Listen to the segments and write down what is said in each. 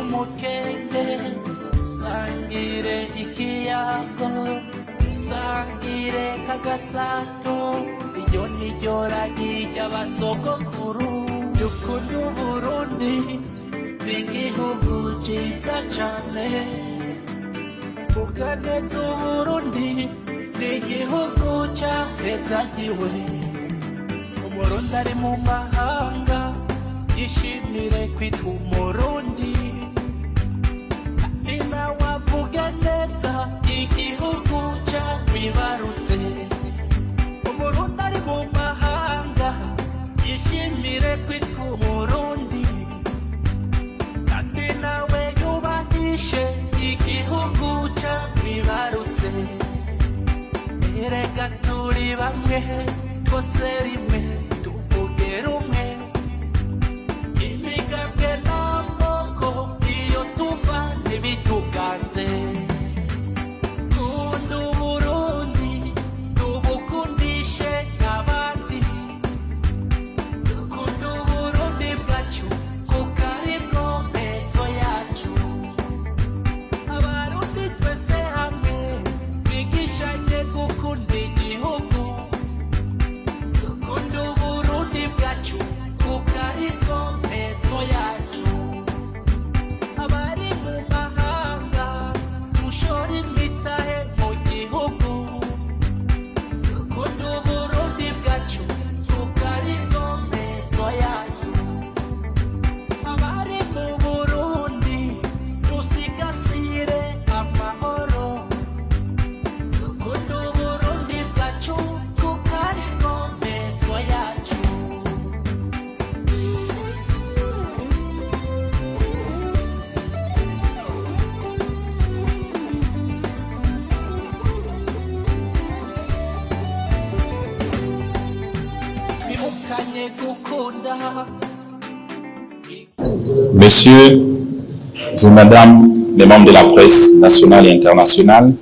umukenge usangire ikiyago usangire kagasato iryo niryo ragi ry'abasogokuru dukunda Uburundi n'igihugu ciza cane tuganeza Uburundi n'igihugu cahezagiwe Umurundi ari mu mahanga yishimire kwitwa Umurundi nawe avuga neza igihugu cakwibarutse Umurundi ari mu mahanga yishimire kwitwa Umurundi kandi nawe yubahishe igihugu cakwibarutse erega turi bamwe twose rimwe tuvuge rumwe imigambwe n'amoko iyo tuva ntibituganze kunda Uburundi tubukundishe nk'abandi dukunda Uburundi bwacu kuko aribwo mpezo yacu abarundi twese hamwe bigishanye gukunda igihugu dukunda Uburundi bwacu kuko aribwo mpezo yacu abari mu mahanga dushora imitahe mu gihugu dukunda Uburundi bwacu kuko aribwo mpezo yacu abari mu Burundi dusigasire amahoro dukunda Uburundi bwacu kuko aribwo mpezo yacu twibukanye gukunda Messieurs et Madame les membres de la presse nationale et internationale,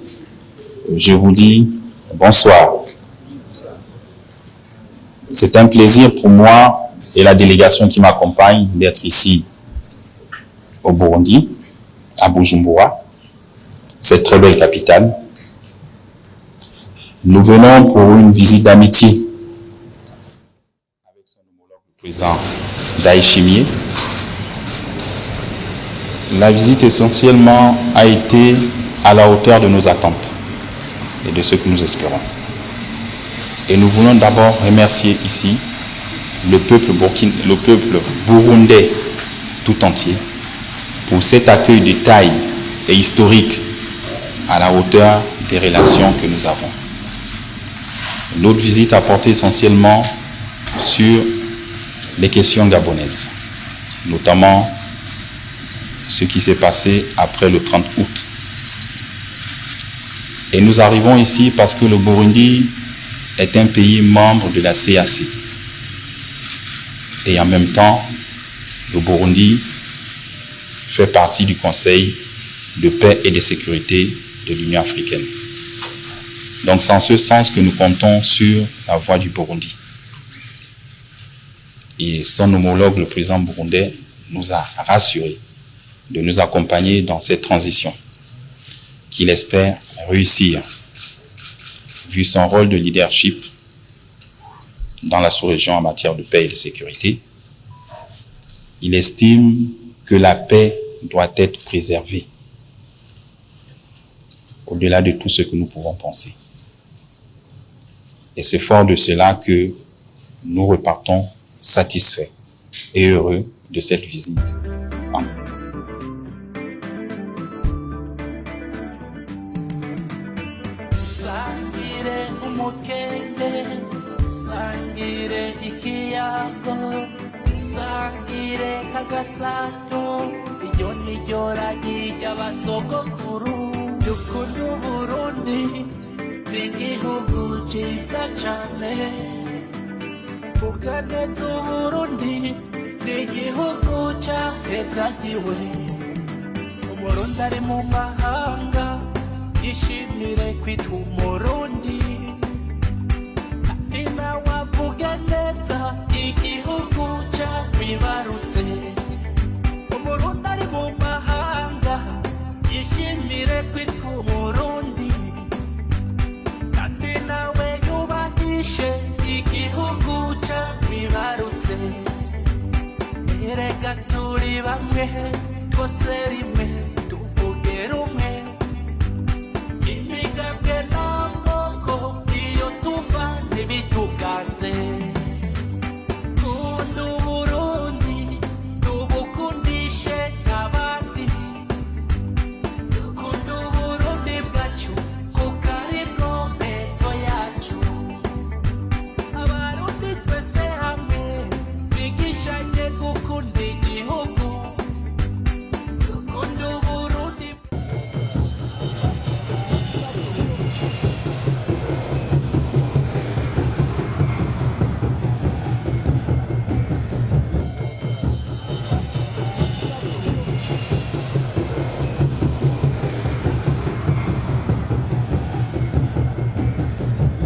je vous dis bonsoir. C'est un plaisir pour moi et la délégation qui m'accompagne d'être ici au Burundi, à Bujumbura, cette très belle capitale. Nous venons pour une visite d'amitié avec son homologue, le président Ndayishimiye. La visite essentiellement a été à la hauteur de nos attentes et de ce que nous espérons. Et nous voulons d'abord remercier ici le peuple burundais tout entier pour cet accueil de taille et historique à la hauteur des relations que nous avons. Notre visite a porté essentiellement sur les questions gabonaises, notamment ce qui s'est passé après le 30 août. Et nous arrivons ici parce que le Burundi est un pays membre de la CAC. Et en même temps, le Burundi fait partie du Conseil de paix et de sécurité de l'Union africaine. Donc c'est en ce sens que nous comptons sur la voix du Burundi. Et son homologue, le président burundais, nous a rassurés de nous accompagner dans cette transition qu'il espère réussir, vu son rôle de leadership dans la sous-région en matière de paix et de sécurité. Il estime que la paix doit être préservée, au-delà de tout ce que nous pouvons penser. Et c'est fort de cela que nous repartons satisfaits et heureux de cette visite. usangire umukenge usangire ikiyago usangire kagasato iryo niryo ragi ry'abasogokuru dukunda Uburundi n'igihugu ciza cane tuganeza Uburundi n'igihugu cahezagiwe Umurundi ari mu mahanga yishimire kwitwa Umurundi kandi nawe avuga neza igihugu cakwibarutse Umurundi ari mu mahanga hamwe twose rimwe